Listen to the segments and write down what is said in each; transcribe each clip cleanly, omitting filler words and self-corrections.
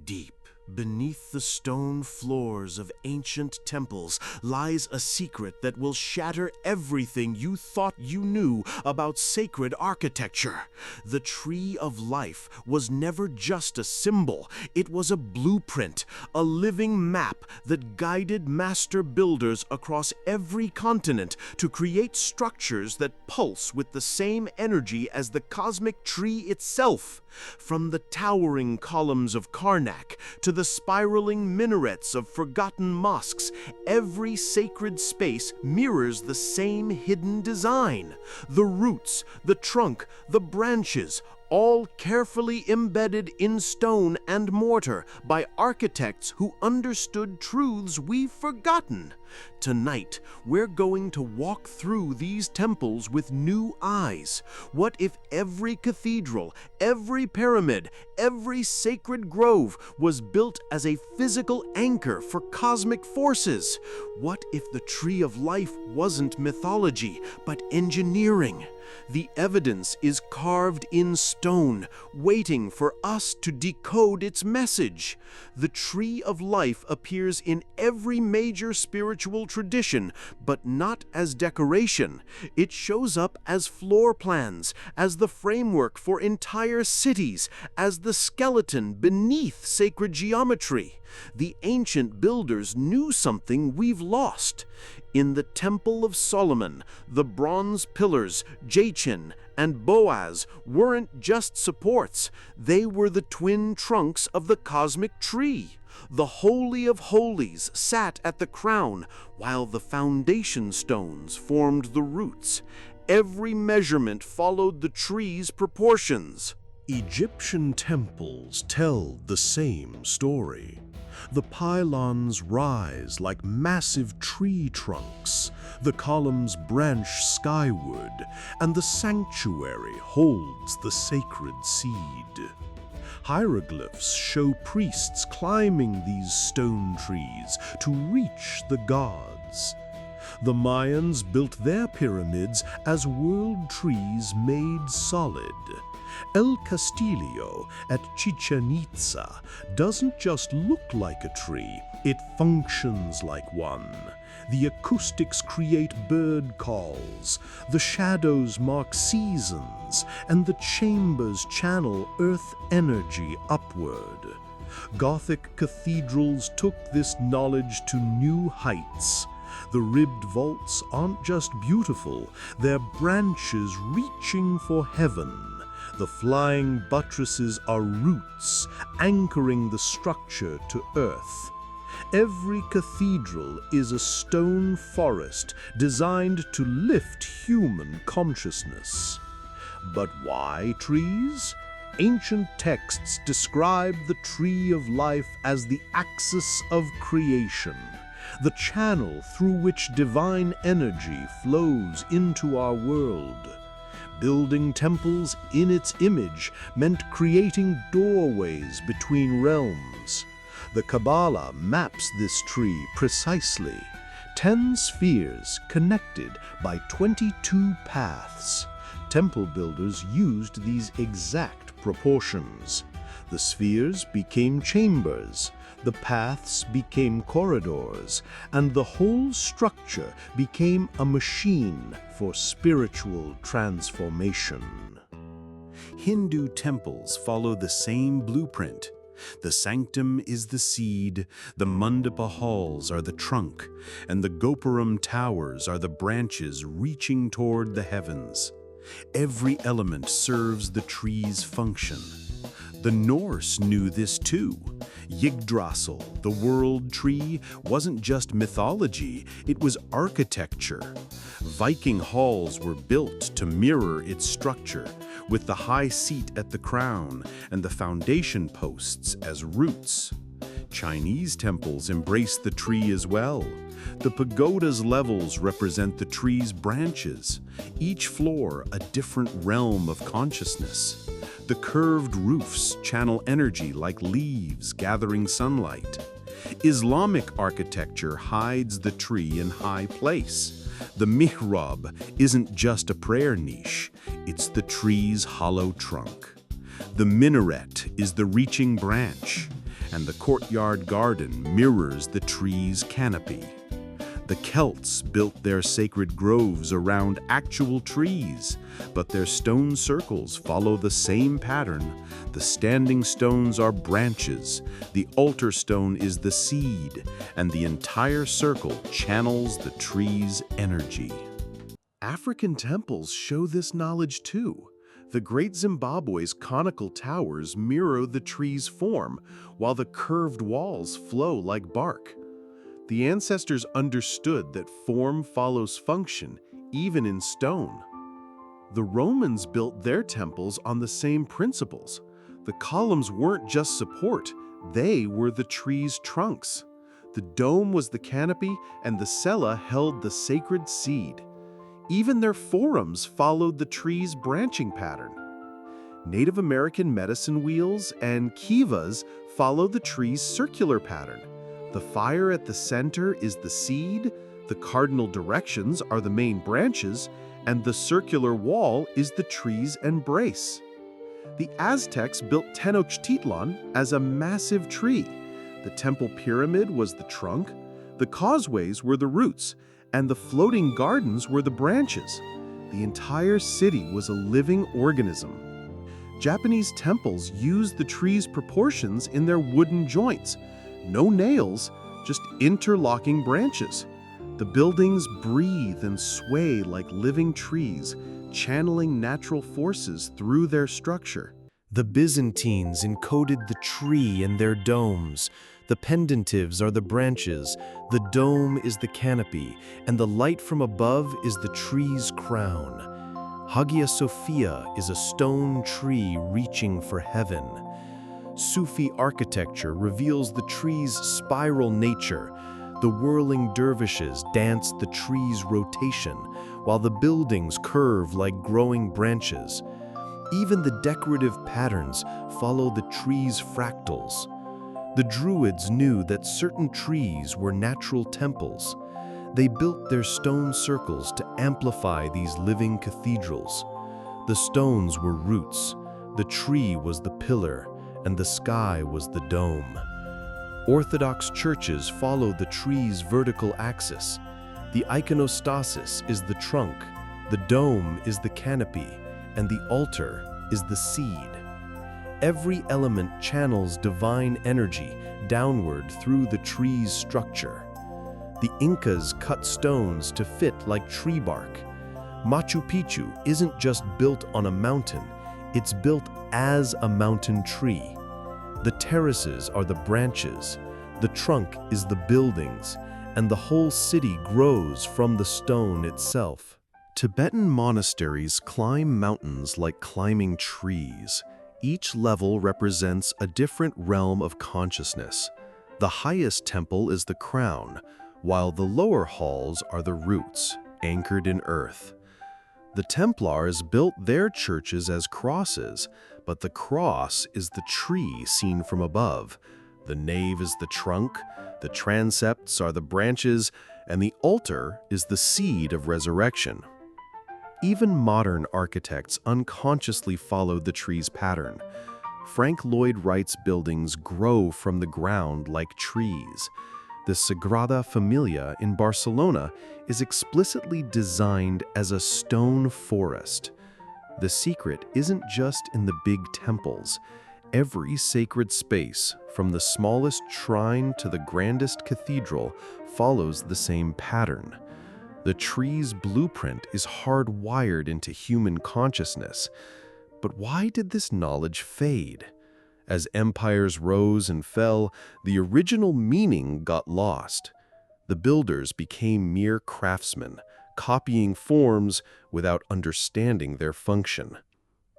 Deep beneath the stone floors of ancient temples lies a secret that will shatter everything you thought you knew about sacred architecture. The Tree of Life was never just a symbol, it was a blueprint, a living map that guided master builders across every continent to create structures that pulse with the same energy as the cosmic tree itself. From the towering columns of Karnak to the spiraling minarets of forgotten mosques, every sacred space mirrors the same hidden design. The roots, the trunk, the branches, all carefully embedded in stone and mortar by architects who understood truths we've forgotten. Tonight, we're going to walk through these temples with new eyes. What if every cathedral, every pyramid, every sacred grove was built as a physical anchor for cosmic forces? What if the Tree of Life wasn't mythology, but engineering? The evidence is carved in stone, waiting for us to decode its message. The Tree of Life appears in every major spiritual tradition, but not as decoration. It shows up as floor plans, as the framework for entire cities, as the skeleton beneath sacred geometry. The ancient builders knew something we've lost. In the Temple of Solomon, the bronze pillars, Jachin and Boaz, weren't just supports. They were the twin trunks of the cosmic tree. The Holy of Holies sat at the crown, while the foundation stones formed the roots. Every measurement followed the tree's proportions. Egyptian temples tell the same story. The pylons rise like massive tree trunks, the columns branch skyward, and the sanctuary holds the sacred seed. Hieroglyphs show priests climbing these stone trees to reach the gods. The Mayans built their pyramids as world trees made solid. El Castillo at Chichen Itza doesn't just look like a tree, it functions like one. The acoustics create bird calls, the shadows mark seasons, and the chambers channel earth energy upward. Gothic cathedrals took this knowledge to new heights. The ribbed vaults aren't just beautiful, they're branches reaching for heaven. The flying buttresses are roots, anchoring the structure to earth. Every cathedral is a stone forest designed to lift human consciousness. But why trees? Ancient texts describe the Tree of Life as the axis of creation, the channel through which divine energy flows into our world. Building temples in its image meant creating doorways between realms. The Kabbalah maps this tree precisely. 10 spheres connected by 22 paths. Temple builders used these exact proportions. The spheres became chambers, the paths became corridors, and the whole structure became a machine for spiritual transformation. Hindu temples follow the same blueprint. The sanctum is the seed, the mandapa halls are the trunk, and the gopuram towers are the branches reaching toward the heavens. Every element serves the tree's function. The Norse knew this too. Yggdrasil, the world tree, wasn't just mythology, it was architecture. Viking halls were built to mirror its structure, with the high seat at the crown and the foundation posts as roots. Chinese temples embrace the tree as well. The pagoda's levels represent the tree's branches, each floor a different realm of consciousness. The curved roofs channel energy like leaves gathering sunlight. Islamic architecture hides the tree in high place. The mihrab isn't just a prayer niche, it's the tree's hollow trunk. The minaret is the reaching branch, and the courtyard garden mirrors the tree's canopy. The Celts built their sacred groves around actual trees, but their stone circles follow the same pattern. The standing stones are branches, the altar stone is the seed, and the entire circle channels the tree's energy. African temples show this knowledge too. The Great Zimbabwe's conical towers mirror the tree's form, while the curved walls flow like bark. The ancestors understood that form follows function, even in stone. The Romans built their temples on the same principles. The columns weren't just support, they were the tree's trunks. The dome was the canopy, and the cella held the sacred seed. Even their forums followed the tree's branching pattern. Native American medicine wheels and kivas follow the tree's circular pattern. The fire at the center is the seed, the cardinal directions are the main branches, and the circular wall is the tree's embrace. The Aztecs built Tenochtitlan as a massive tree. The temple pyramid was the trunk, the causeways were the roots, and the floating gardens were the branches. The entire city was a living organism. Japanese temples used the tree's proportions in their wooden joints. No nails, just interlocking branches. The buildings breathe and sway like living trees, channeling natural forces through their structure. The Byzantines encoded the tree in their domes. The pendentives are the branches, the dome is the canopy, and the light from above is the tree's crown. Hagia Sophia is a stone tree reaching for heaven. Sufi architecture reveals the tree's spiral nature. The whirling dervishes dance the tree's rotation, while the buildings curve like growing branches. Even the decorative patterns follow the tree's fractals. The Druids knew that certain trees were natural temples. They built their stone circles to amplify these living cathedrals. The stones were roots, the tree was the pillar, and the sky was the dome. Orthodox churches follow the tree's vertical axis. The iconostasis is the trunk, the dome is the canopy, and the altar is the seed. Every element channels divine energy downward through the tree's structure. The Incas cut stones to fit like tree bark. Machu Picchu isn't just built on a mountain, it's built as a mountain tree. The terraces are the branches, the trunk is the buildings, and the whole city grows from the stone itself. Tibetan monasteries climb mountains like climbing trees. Each level represents a different realm of consciousness. The highest temple is the crown, while the lower halls are the roots, anchored in earth. The Templars built their churches as crosses, but the cross is the tree seen from above. The nave is the trunk, the transepts are the branches, and the altar is the seed of resurrection. Even modern architects unconsciously followed the tree's pattern. Frank Lloyd Wright's buildings grow from the ground like trees. The Sagrada Familia in Barcelona is explicitly designed as a stone forest. The secret isn't just in the big temples. Every sacred space, from the smallest shrine to the grandest cathedral, follows the same pattern. The tree's blueprint is hardwired into human consciousness. But why did this knowledge fade? As empires rose and fell, the original meaning got lost. The builders became mere craftsmen, copying forms without understanding their function.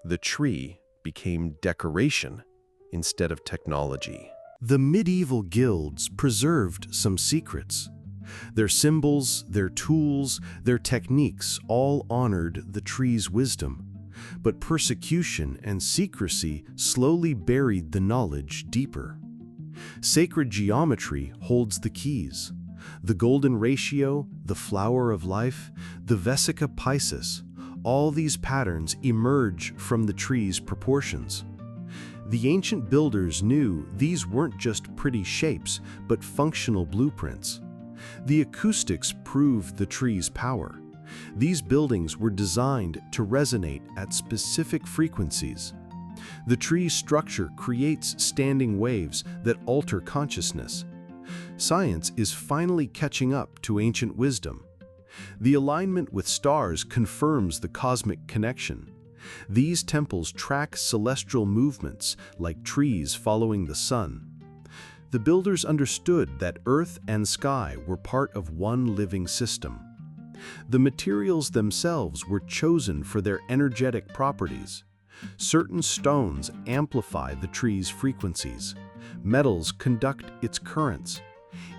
The tree became decoration instead of technology. The medieval guilds preserved some secrets. Their symbols, their tools, their techniques all honored the tree's wisdom. But persecution and secrecy slowly buried the knowledge deeper. Sacred geometry holds the keys. The golden ratio, the flower of life, the Vesica Piscis, all these patterns emerge from the tree's proportions. The ancient builders knew these weren't just pretty shapes, but functional blueprints. The acoustics proved the tree's power. These buildings were designed to resonate at specific frequencies. The tree's structure creates standing waves that alter consciousness. Science is finally catching up to ancient wisdom. The alignment with stars confirms the cosmic connection. These temples track celestial movements like trees following the sun. The builders understood that earth and sky were part of one living system. The materials themselves were chosen for their energetic properties. Certain stones amplify the tree's frequencies. Metals conduct its currents.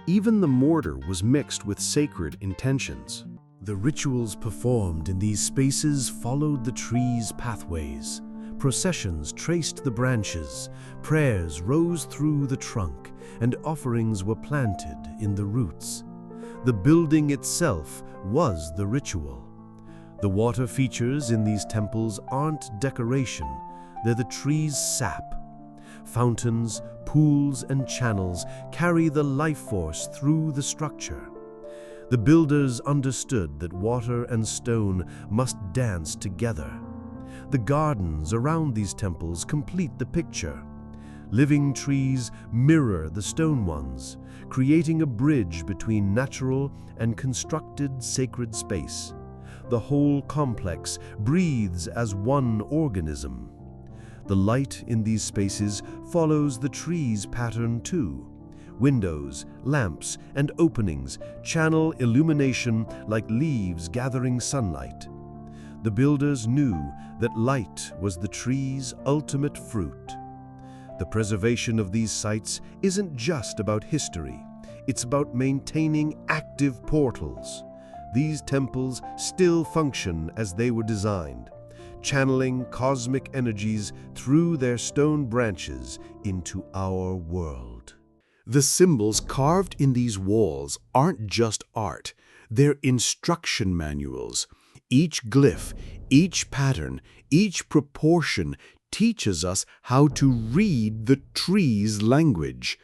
Even the mortar was mixed with sacred intentions. The rituals performed in these spaces followed the tree's pathways. Processions traced the branches, prayers rose through the trunk, and offerings were planted in the roots. The building itself was the ritual. The water features in these temples aren't decoration, they're the tree's sap. Fountains, pools, and channels carry the life force through the structure. The builders understood that water and stone must dance together. The gardens around these temples complete the picture. Living trees mirror the stone ones, creating a bridge between natural and constructed sacred space. The whole complex breathes as one organism. The light in these spaces follows the tree's pattern too. Windows, lamps, and openings channel illumination like leaves gathering sunlight. The builders knew that light was the tree's ultimate fruit. The preservation of these sites isn't just about history, it's about maintaining active portals. These temples still function as they were designed, channeling cosmic energies through their stone branches into our world. The symbols carved in these walls aren't just art, they're instruction manuals. Each glyph, each pattern, each proportion teaches us how to read the tree's language.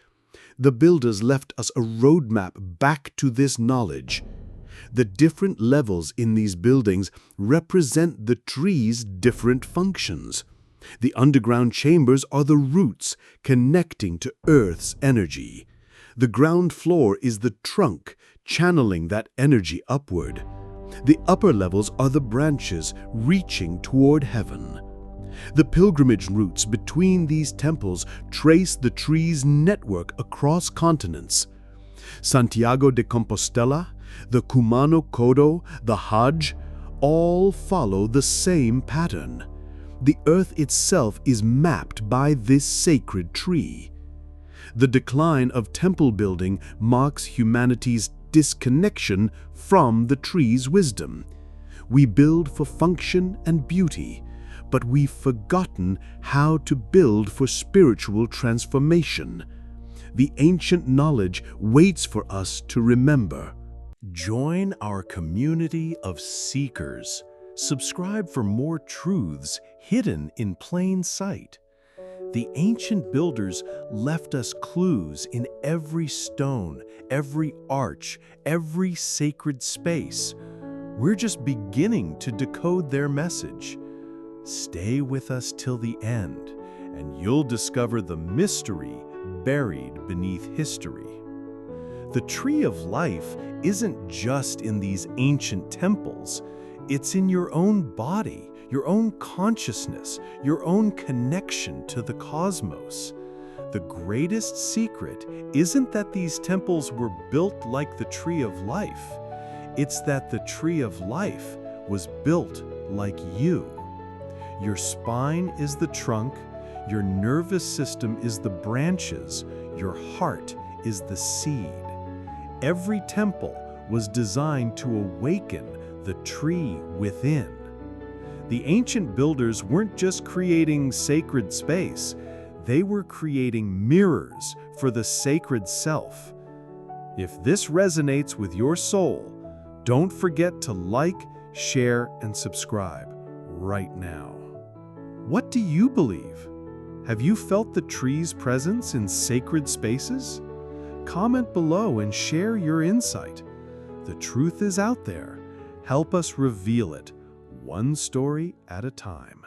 The builders left us a roadmap back to this knowledge. The different levels in these buildings represent the tree's different functions. The underground chambers are the roots connecting to Earth's energy. The ground floor is the trunk, channeling that energy upward. The upper levels are the branches reaching toward heaven. The pilgrimage routes between these temples trace the tree's network across continents. Santiago de Compostela, the Kumano Kodo, the Hajj, all follow the same pattern. The earth itself is mapped by this sacred tree. The decline of temple building marks humanity's disconnection from the tree's wisdom. We build for function and beauty, but we've forgotten how to build for spiritual transformation. The ancient knowledge waits for us to remember. Join our community of seekers. Subscribe for more truths hidden in plain sight. The ancient builders left us clues in every stone, every arch, every sacred space. We're just beginning to decode their message. Stay with us till the end, and you'll discover the mystery buried beneath history. The Tree of Life isn't just in these ancient temples. It's in your own body, your own consciousness, your own connection to the cosmos. The greatest secret isn't that these temples were built like the Tree of Life. It's that the Tree of Life was built like you. Your spine is the trunk, your nervous system is the branches, your heart is the seed. Every temple was designed to awaken the tree within. The ancient builders weren't just creating sacred space, they were creating mirrors for the sacred self. If this resonates with your soul, don't forget to like, share, and subscribe right now. What do you believe? Have you felt the tree's presence in sacred spaces? Comment below and share your insight. The truth is out there. Help us reveal it, one story at a time.